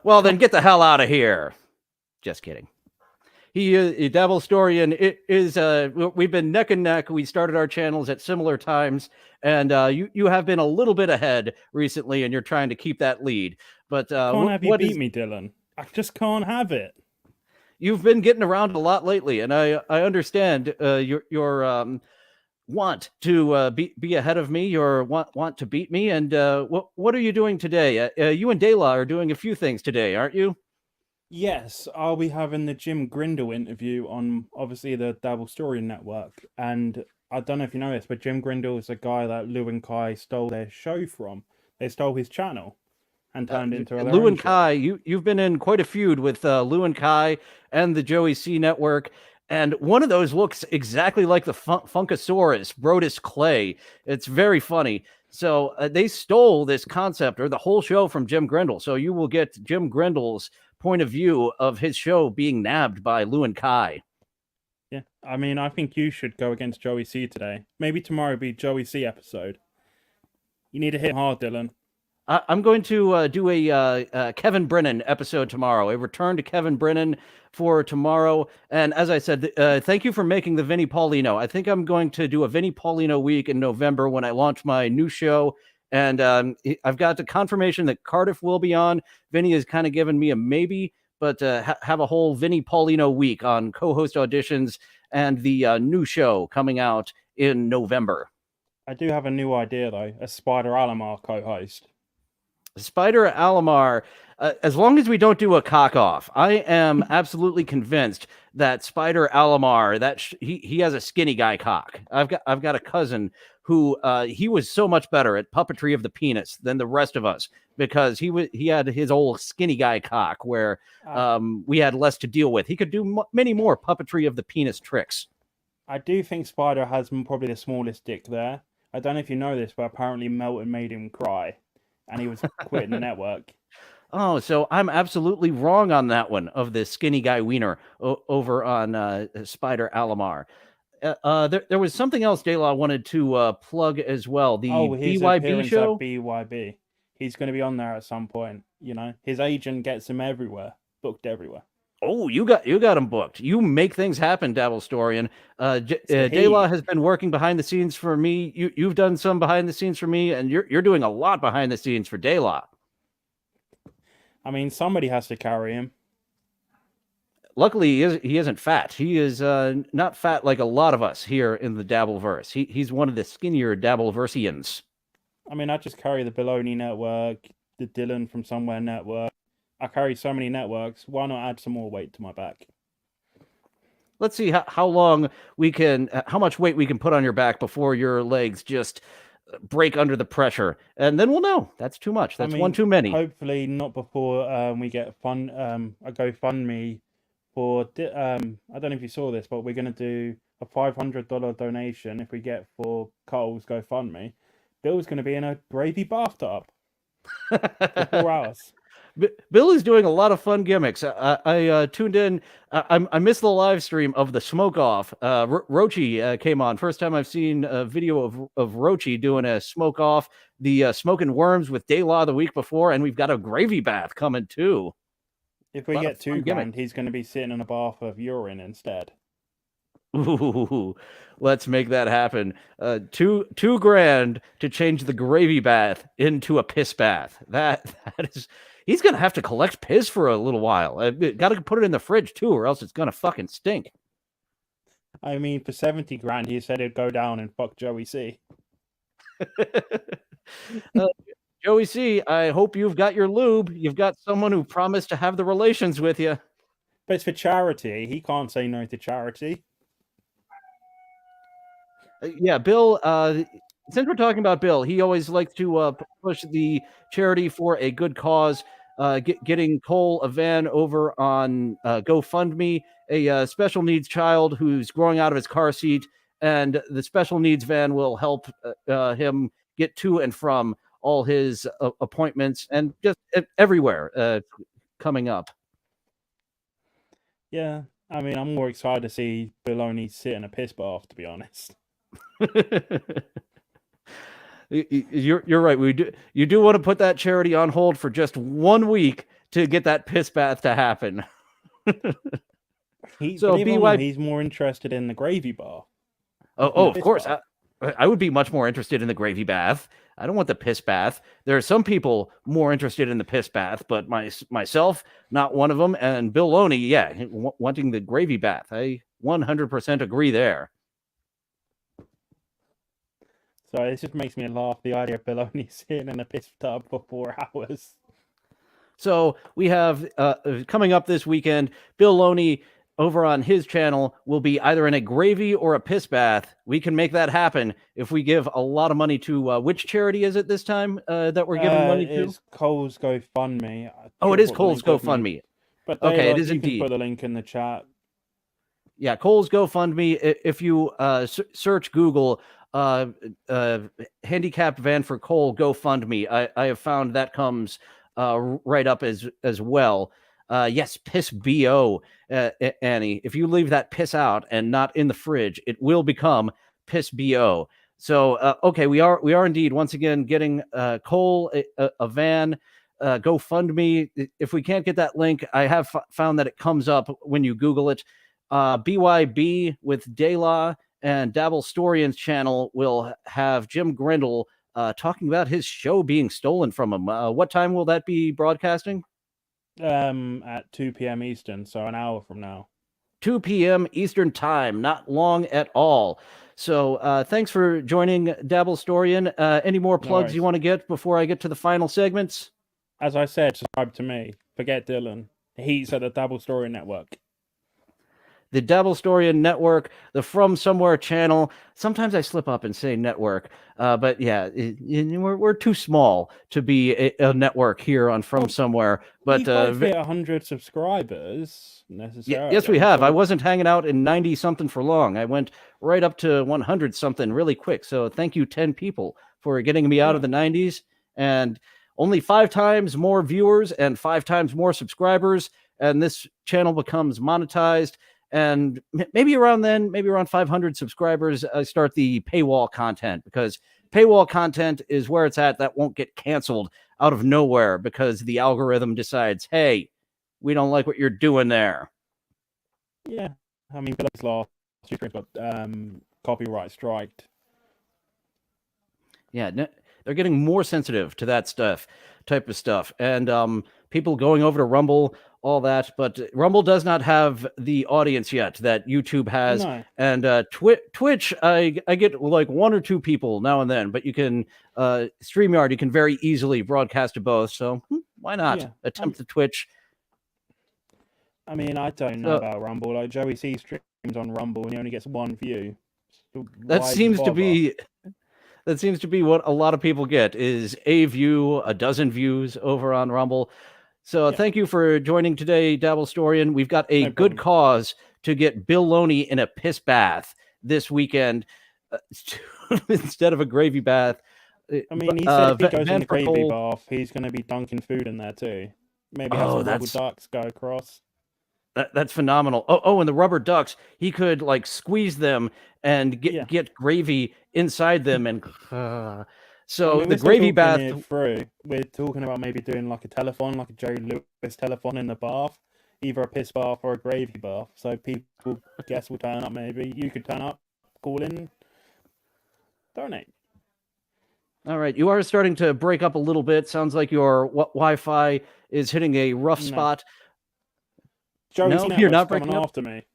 Well, then get the hell out of here. Just kidding. He Dabble Storian is we've been neck and neck. We started our channels at similar times, and you have been a little bit ahead recently, and you're trying to keep that lead. But can't have you beat me, Dillon. I just can't have it. You've been getting around a lot lately, and I understand your want to be ahead of me, or want to beat me. And what are you doing today? You and Dayla are doing a few things today, aren't you? Yes, I'll be having the Jim Grindle interview on, obviously, the Dabble Story Network. And I don't know if you know this, but Jim Grindle is a guy that Lou and Kai stole their show from. They stole his channel and turned into a Lou and Kai. You've been in quite a feud with Lou and Kai and the Joey C Network. And one of those looks exactly like the Funkasaurus, Brodus Clay. It's very funny. So they stole this concept or the whole show from Jim Grindle. So you will get Jim Grindle's point of view of his show being nabbed by Lou and Kai. Yeah, I mean, I think you should go against Joey C today. Maybe tomorrow be Joey C episode. You need to hit hard, Dillon. I'm going to do a Kevin Brennan episode tomorrow, a return to Kevin Brennan for tomorrow. And as I said, thank you for making the Vinnie Paulino. I think I'm going to do a Vinnie Paulino week in November when I launch my new show. And I've got the confirmation that Cardiff will be on. Vinny has kind of given me a maybe, but have a whole Vinnie Paulino week on co-host auditions and the new show coming out in November. I do have a new idea, though. A Spider Alamar co-host. Spider Alamar, as long as we don't do a cock off, I am absolutely convinced that Spider Alamar, that he has a skinny guy cock. I've got a cousin who he was so much better at puppetry of the penis than the rest of us because he had his old skinny guy cock where we had less to deal with. He could do many more puppetry of the penis tricks. I do think Spider has probably the smallest dick there. I don't know if you know this, but apparently Melton made him cry. And he was quitting the network. Oh, so I'm absolutely wrong on that one of the skinny guy wiener over on Spider Alamar. There was something else Dayla wanted to plug as well. The BYB show? At BYB. He's going to be on there at some point. You know, his agent gets him everywhere, booked everywhere. Oh, you got him booked. You make things happen, Dabble Storian. Dayla has been working behind the scenes for me. You've done some behind the scenes for me, and you're doing a lot behind the scenes for Dayla. I mean, somebody has to carry him. Luckily, he isn't fat. He is not fat like a lot of us here in the Dabbleverse. He's one of the skinnier Dabbleversians. I mean, I just carry the Baloney Network, the Dillon from Somewhere Network. I carry so many networks. Why not add some more weight to my back? Let's see how long we can, how much weight we can put on your back before your legs just break under the pressure, and then we'll know that's too much. That's one too many. Hopefully not before we get a GoFundMe for. I don't know if you saw this, but we're going to do a $500 donation if we get for Cole's GoFundMe. Bill's going to be in a gravy bathtub for 4 hours. Bill is doing a lot of fun gimmicks. I tuned in. I missed the live stream of the smoke off. Rochi came on. First time I've seen a video of Rochi doing a smoke off. The smoking worms with Dayla the week before, and we've got a gravy bath coming too. If we get $2 grand, he's going to be sitting in a bath of urine instead. Ooh, let's make that happen. Two grand to change the gravy bath into a piss bath. That is, he's gonna have to collect piss for a little while. Got to put it in the fridge too, or else it's gonna fucking stink. I mean, for 70 grand, he said he'd go down and fuck Joey C. Joey C, I hope you've got your lube. You've got someone who promised to have the relations with you. But it's for charity. He can't say no to charity. Yeah, Bill, since we're talking about Bill, he always likes to push the charity for a good cause, getting Cole a van over on GoFundMe, a special needs child who's growing out of his car seat, and the special needs van will help him get to and from all his appointments and just everywhere coming up. Yeah, I mean, I'm more excited to see Baloney sit in a piss bath, to be honest. You're right. You do want to put that charity on hold for just 1 week to get that piss bath to happen. So he's more interested in the gravy bath. Oh, of course. I would be much more interested in the gravy bath. I don't want the piss bath. There are some people more interested in the piss bath, but myself, not one of them. And Bill Loney, yeah, wanting the gravy bath. I 100% agree there. So it just makes me laugh, the idea of Baloney sitting in a piss tub for 4 hours. So we have coming up this weekend, Bill Loney over on his channel will be either in a gravy or a piss bath. We can make that happen if we give a lot of money to which charity is it this time that we're giving money to? It's Cole's GoFundMe. Oh, it is Cole's GoFundMe. But okay, it is you indeed. Can put the link in the chat. Yeah, Cole's GoFundMe. If you search Google handicapped van for Cole GoFundMe, I have found that comes right up as well. Yes, piss BO, Annie. If you leave that piss out and not in the fridge, it will become piss BO. So, okay, we are indeed once again getting Cole a van. GoFundMe. If we can't get that link, I have found that it comes up when you Google it. BYB with Dayla and Dabble Storian's channel will have Jim Grindle talking about his show being stolen from him. What time will that be broadcasting? At 2 p.m. Eastern, so an hour from now. 2 p.m. Eastern time, not long at all. So thanks for joining Dabble Storian. Any more plugs you want to get before I get to the final segments? As I said, subscribe to me. Forget Dillon. He's at the Dabble Storian Network. The Dabble Storian Network, the From Somewhere channel. Sometimes I slip up and say network, but yeah, we're too small to be a network here on From Somewhere. But we've hit 100 subscribers necessarily. Yes, we have. I wasn't hanging out in 90 something for long. I went right up to 100 something really quick. So thank you, 10 people, for getting me out of the 90s. And only 5 times more viewers and 5 times more subscribers, and this channel becomes monetized. And maybe around 500 subscribers, I start the paywall content, because paywall content is where it's at. That won't get canceled out of nowhere because the algorithm decides, hey, we don't like what you're doing there. Yeah, I mean, Bill's last two streams got copyright striked. Yeah, they're getting more sensitive to that type of stuff. And people going over to Rumble, all that, but Rumble does not have the audience yet that YouTube has. No. And Twitch, I get like 1 or 2 people now and then, but you can StreamYard, you can very easily broadcast to both. So why not attempt the Twitch? I mean, I don't know about Rumble. Like Joey C streams on Rumble and he only gets 1 view. So that seems to be what a lot of people get, is a view, a dozen views over on Rumble. So thank you for joining today, Dabble Storian. We've got a good cause to get Bill Loney in a piss bath this weekend instead of a gravy bath. I mean, he said if he goes in the gravy bath, he's going to be dunking food in there too. Maybe have some rubber ducks go across. That's phenomenal. Oh, and the rubber ducks, he could like squeeze them and get gravy inside them. And so the gravy bath. We're talking about maybe doing like a telethon, like a Jerry Lewis telethon in the bath. either a piss bath or a gravy bath. So people, guess, will turn up. Maybe you could turn up, call in, donate. All right, you are starting to break up a little bit. Sounds like your Wi-Fi is hitting a rough spot. Joey's no, you're not coming breaking up after me.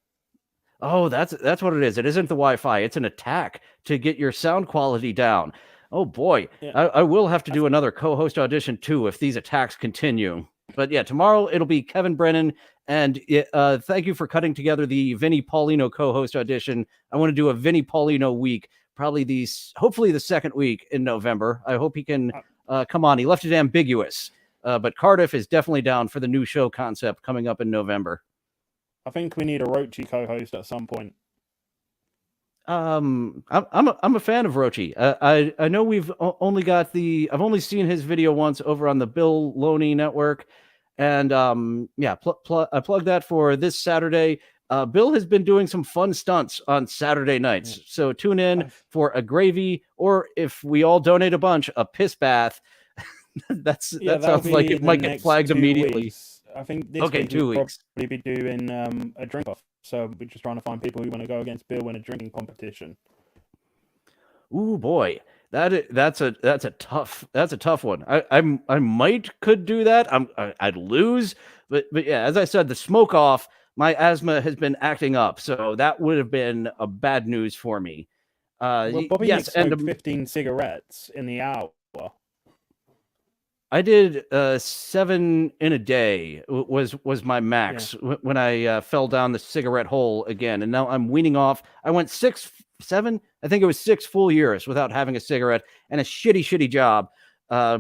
Oh, that's what it is. It isn't the Wi-Fi. It's an attack to get your sound quality down. Oh boy, Yeah. I will have to do another co-host audition too if these attacks continue. But yeah, tomorrow it'll be Kevin Brennan, and thank you for cutting together the Vinny Paulino co-host audition. I want to do a Vinny Paulino week, probably hopefully the second week in November. I hope he can come on. He left it ambiguous, but Cardiff is definitely down for the new show concept coming up in November. I think we need a Rochi co-host at some point. I'm a fan of Rochi. I know we've only got I've only seen his video once over on the Bill Loney network, and I plugged that for this Saturday. Bill has been doing some fun stunts on Saturday nights, so tune in for a gravy, or if we all donate a bunch, a piss bath. that sounds like it might get flagged immediately. Weeks. I think this week 2 we'll weeks. probably be doing a drink off. So we're just trying to find people who want to go against Bill in a drinking competition. Ooh boy, that's a tough one. I could do that. I'd lose, but yeah, as I said, the smoke off. My asthma has been acting up, so that would have been a bad news for me. Well, Bobby yes, smoked 15 cigarettes in the hour. I did 7 in a day was my max when I fell down the cigarette hole again, and now I'm weaning off. I went 7, I think it was 6 full years without having a cigarette, and a shitty job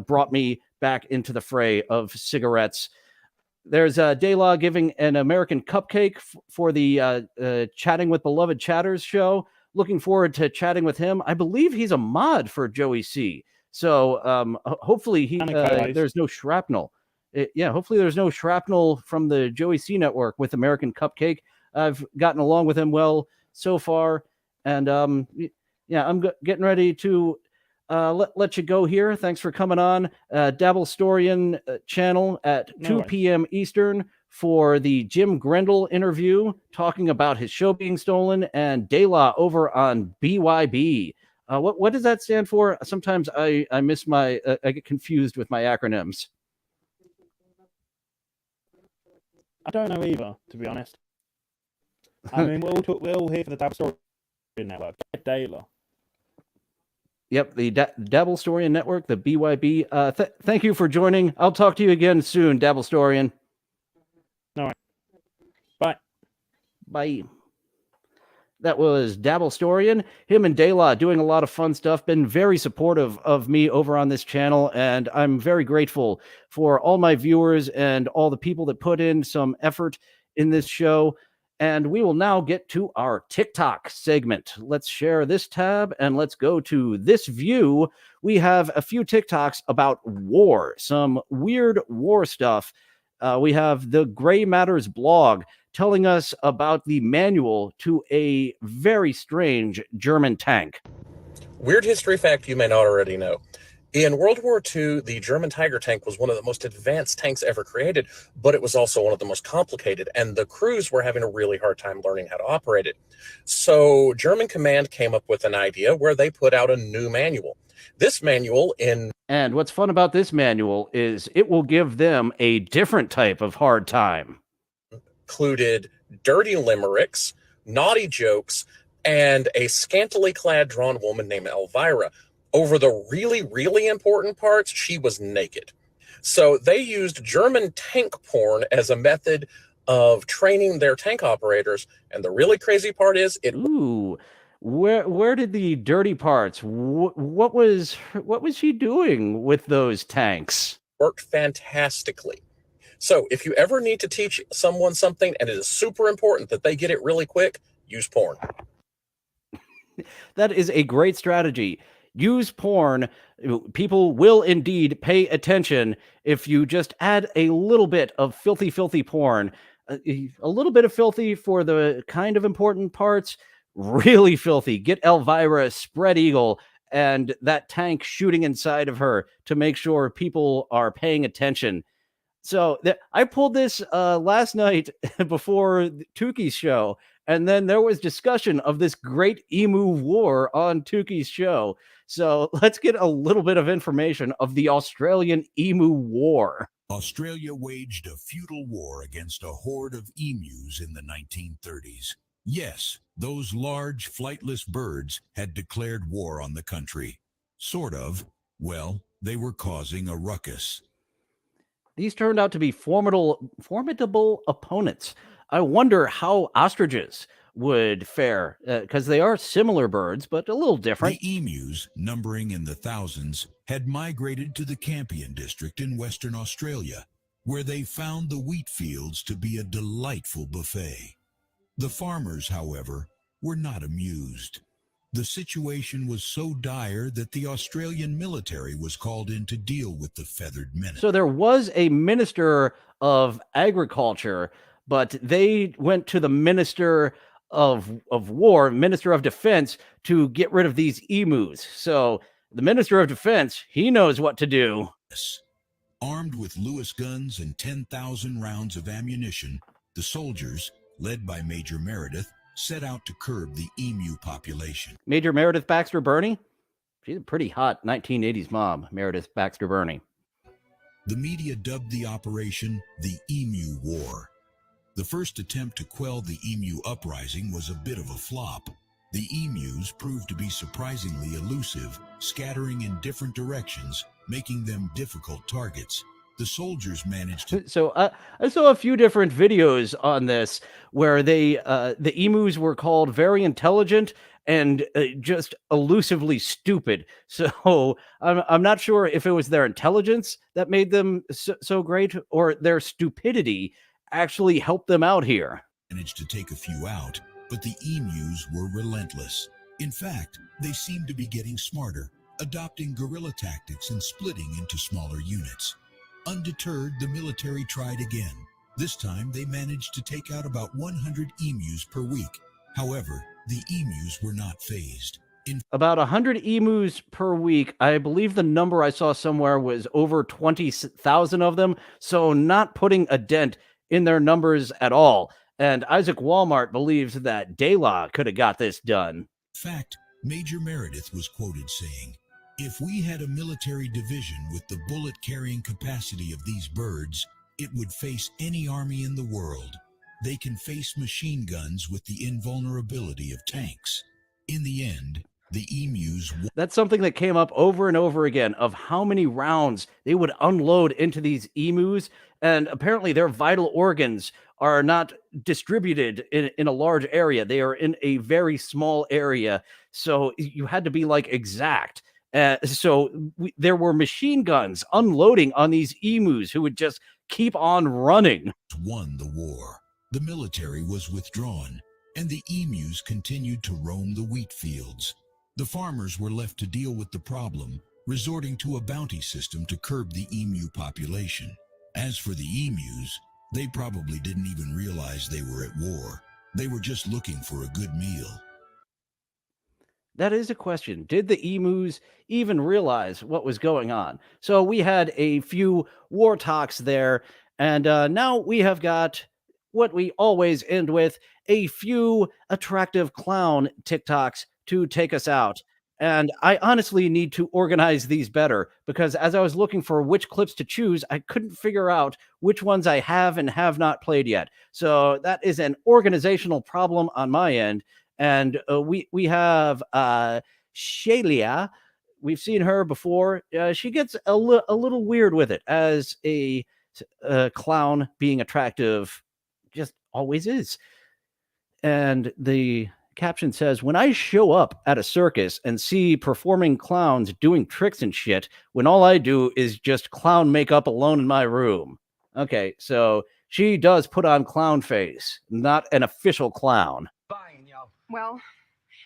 brought me back into the fray of cigarettes. There's Daylaw giving an American cupcake for the Chatting with Beloved Chatters show. Looking forward to chatting with him. I believe he's a mod for Joey C. So hopefully there's no shrapnel. Hopefully there's no shrapnel from the Joey C network with American Cupcake. I've gotten along with him well so far, and I'm getting ready to let you go here. Thanks for coming on Dabble Storian channel at 2 p.m. Eastern for the Jim Grendel interview talking about his show being stolen, and Daylaw over on BYB. What does that stand for? Sometimes I miss I get confused with my acronyms. I don't know either, to be honest. I mean, we're all here for the Dabble Storian network. Daylaw. Yep, the Dabble Storian network, the BYB. Thank you for joining. I'll talk to you again soon, Dabble Storian. All right. Bye. Bye. That was Dabble Storian. Him and Daylaw doing a lot of fun stuff. Been very supportive of me over on this channel, and I'm very grateful for all my viewers and all the people that put in some effort in this show. And we will now get to our TikTok segment. Let's share this tab and let's go to this view. We have a few TikToks about war, some weird war stuff. We have the Gray Matters blog telling us about the manual to a very strange German tank. Weird history fact you may not already know. In World War II, the German Tiger tank was one of the most advanced tanks ever created, but it was also one of the most complicated, and the crews were having a really hard time learning how to operate it. So German command came up with an idea where they put out a new manual. This manual And what's fun about this manual is it will give them a different type of hard time. Included dirty limericks, naughty jokes, and a scantily clad drawn woman named Elvira. Over the really, really important parts, she was naked. So they used German tank porn as a method of training their tank operators. And the really crazy part is where did the dirty parts? What was she doing with those tanks? Worked fantastically. So if you ever need to teach someone something and it is super important that they get it really quick, use porn. That is a great strategy. Use porn. People will indeed pay attention if you just add a little bit of filthy porn. A little bit of filthy for the kind of important parts. Really filthy. Get Elvira spread eagle and that tank shooting inside of her to make sure people are paying attention. So I pulled this last night before Tuki's show, and then there was discussion of this great emu war on Tuki's show. So let's get a little bit of information of the Australian emu war. Australia waged a feudal war against a horde of emus in the 1930s. Yes, those large flightless birds had declared war on the country. Sort of. Well, they were causing a ruckus. These turned out to be formidable opponents. I wonder how ostriches would fare, because they are similar birds, but a little different. The emus, numbering in the thousands, had migrated to the Campion district in Western Australia, where they found the wheat fields to be a delightful buffet. The farmers, however, were not amused. The situation was so dire that the Australian military was called in to deal with the feathered menace. So there was a minister of agriculture, but they went to the minister of war, minister of defense, to get rid of these emus. So the minister of defense, he knows what to do. Armed with Lewis guns and 10,000 rounds of ammunition, the soldiers, led by Major Meredith, set out to curb the emu population. Major Meredith Baxter Burney? She's a pretty hot 1980s mom, Meredith Baxter Burney. The media dubbed the operation the Emu War. The first attempt to quell the emu uprising was a bit of a flop. The emus proved to be surprisingly elusive, scattering in different directions, making them difficult targets. The soldiers managed to... So I saw a few different videos on this where the emus were called very intelligent and just elusively stupid. So I'm not sure if it was their intelligence that made them so great, or their stupidity actually helped them out here. Managed to take a few out, but the emus were relentless. In fact, they seemed to be getting smarter, adopting guerrilla tactics and splitting into smaller units. Undeterred, the military tried again. This time, they managed to take out about 100 emus per week. However, the emus were not phased. About 100 emus per week. I believe the number I saw somewhere was over 20,000 of them, so not putting a dent in their numbers at all. And Isaac Walmart believes that Daylaw could have got this done. In fact, Major Meredith was quoted saying, "If we had a military division with the bullet-carrying capacity of these birds, it would face any army in the world. They can face machine guns with the invulnerability of tanks." In the end, the emus... That's something that came up over and over again, of how many rounds they would unload into these emus. And apparently their vital organs are not distributed in a large area. They are in a very small area. So you had to be like exact. There were machine guns unloading on these emus who would just keep on running. Won the war. The military was withdrawn, and the emus continued to roam the wheat fields. The farmers were left to deal with the problem, resorting to a bounty system to curb the emu population. As for the emus, they probably didn't even realize they were at war. They were just looking for a good meal. That is a question. Did the emus even realize what was going on? So we had a few war talks there, and now we have got what we always end with, a few attractive clown TikToks to take us out. And I honestly need to organize these better, because as I was looking for which clips to choose, I couldn't figure out which ones I have and have not played yet. So that is an organizational problem on my end. And we have Shalia. We've seen her before. She gets a little weird with it, as a clown being attractive just always is. And the caption says, "When I show up at a circus and see performing clowns doing tricks and shit, when all I do is just clown makeup alone in my room." Okay, so she does put on clown face, not an official clown. Well,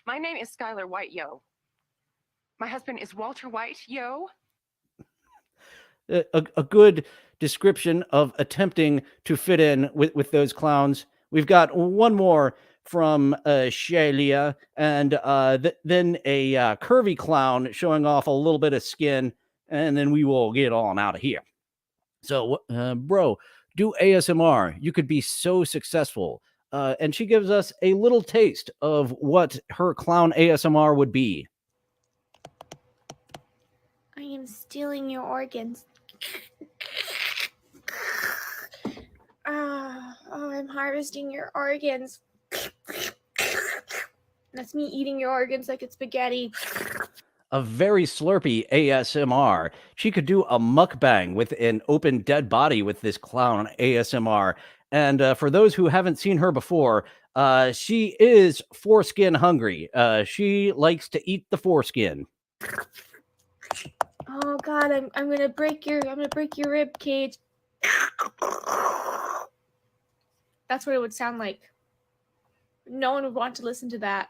my name is Skylar White, yo. My husband is Walter White, yo. A good description of attempting to fit in with those clowns. We've got one more from Shalia, and then a curvy clown showing off a little bit of skin, and then we will get on out of here. So, bro, do ASMR. You could be so successful. And she gives us a little taste of what her clown ASMR would be. I am stealing your organs. I'm harvesting your organs. That's me eating your organs like it's spaghetti. A very slurpy ASMR. She could do a mukbang with an open dead body with this clown ASMR. And for those who haven't seen her before, she is foreskin hungry. She likes to eat the foreskin. Oh God, I'm gonna break your rib cage. That's what it would sound like. No one would want to listen to that.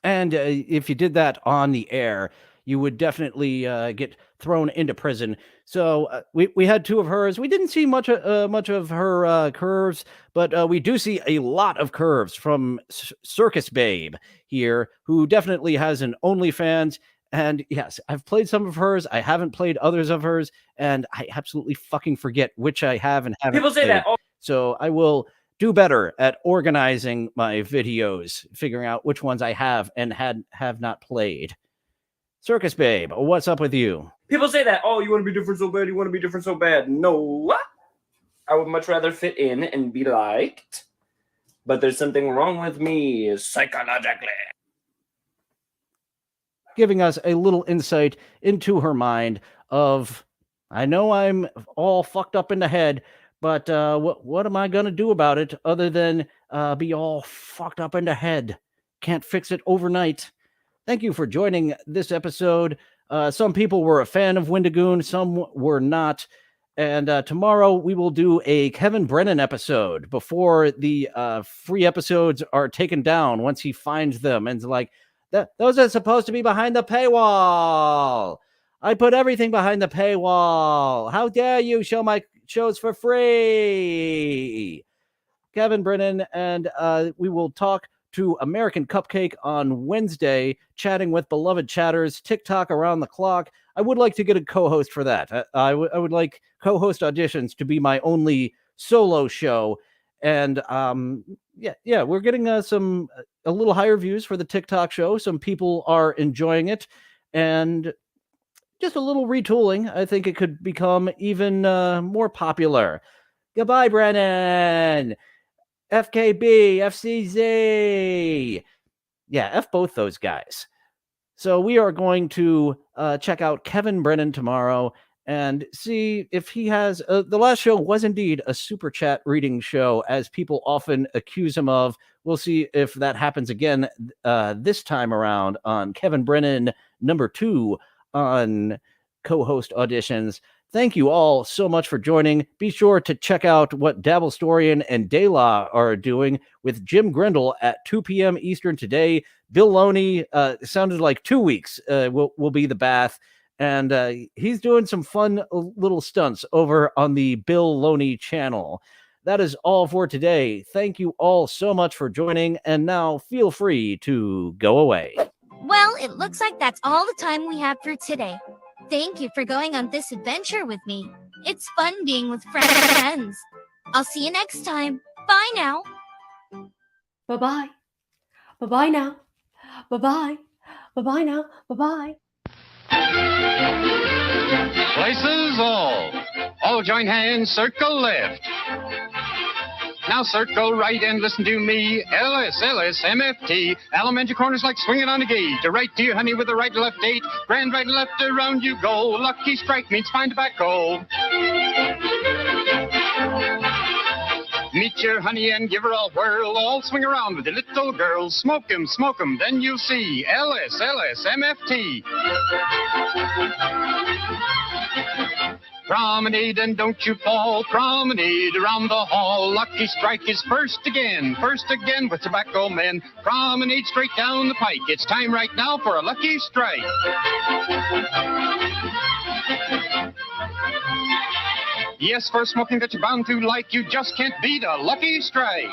And if you did that on the air, you would definitely get thrown into prison. So we had two of hers. We didn't see much of her curves, but we do see a lot of curves from Circus Babe here, who definitely has an OnlyFans. And yes, I've played some of hers. I haven't played others of hers, and I absolutely fucking forget which I have and haven't. People say played. that. Oh. So I will do better at organizing my videos, figuring out which ones I have and have not played. Circus Babe, what's up with you? People say that. Oh, you want to be different so bad. You want to be different so bad. No, I would much rather fit in and be liked. But there's something wrong with me psychologically. Giving us a little insight into her mind of, I know I'm all fucked up in the head, but what am I going to do about it other than be all fucked up in the head? Can't fix it overnight. Thank you for joining this episode. Some people were a fan of Wendigoon, some were not. And tomorrow we will do a Kevin Brennan episode before the free episodes are taken down once he finds them and's like, those are supposed to be behind the paywall. I put everything behind the paywall. How dare you show my shows for free? Kevin Brennan, and we will talk to American Cupcake on Wednesday, chatting with beloved chatters, TikTok around the clock. I would like to get a co-host for that. I would like co-host auditions to be my only solo show. And yeah, we're getting a little higher views for the TikTok show. Some people are enjoying it, and just a little retooling. I think it could become even more popular. Goodbye, Brennan. FKB, FCZ. Yeah, F both those guys. So we are going to check out Kevin Brennan tomorrow and see if he has... the last show was indeed a super chat reading show, as people often accuse him of. We'll see if that happens again this time around on Kevin Brennan #2 on co-host auditions. Thank you all so much for joining. Be sure to check out what Dabblestorian and Daylaw are doing with Jim Grindle at 2 p.m. Eastern today. Bill Loney, sounded like 2 weeks, will be the Bath. And he's doing some fun little stunts over on the Bill Loney channel. That is all for today. Thank you all so much for joining. And now feel free to go away. Well, it looks like that's all the time we have for today. Thank you for going on this adventure with me. It's fun being with friends. I'll see you next time. Bye now. Bye-bye. Bye-bye now. Bye-bye. Bye-bye now. Bye-bye. Places all join hands, circle left. Now circle right and listen to me. LS, MFT. Elementary corners like swinging on a gate. To right to your honey with the right to left date. Grand right and left around you go. Lucky strike means fine tobacco. Meet your honey and give her a whirl. All swing around with the little girls. Smoke 'em, then you'll see. LS, MFT. Promenade and don't you fall. Promenade around the hall. Lucky strike is first again with tobacco men. Promenade straight down the pike. It's time right now for a lucky strike. Yes, for smoking that you're bound to like, you just can't beat a lucky strike.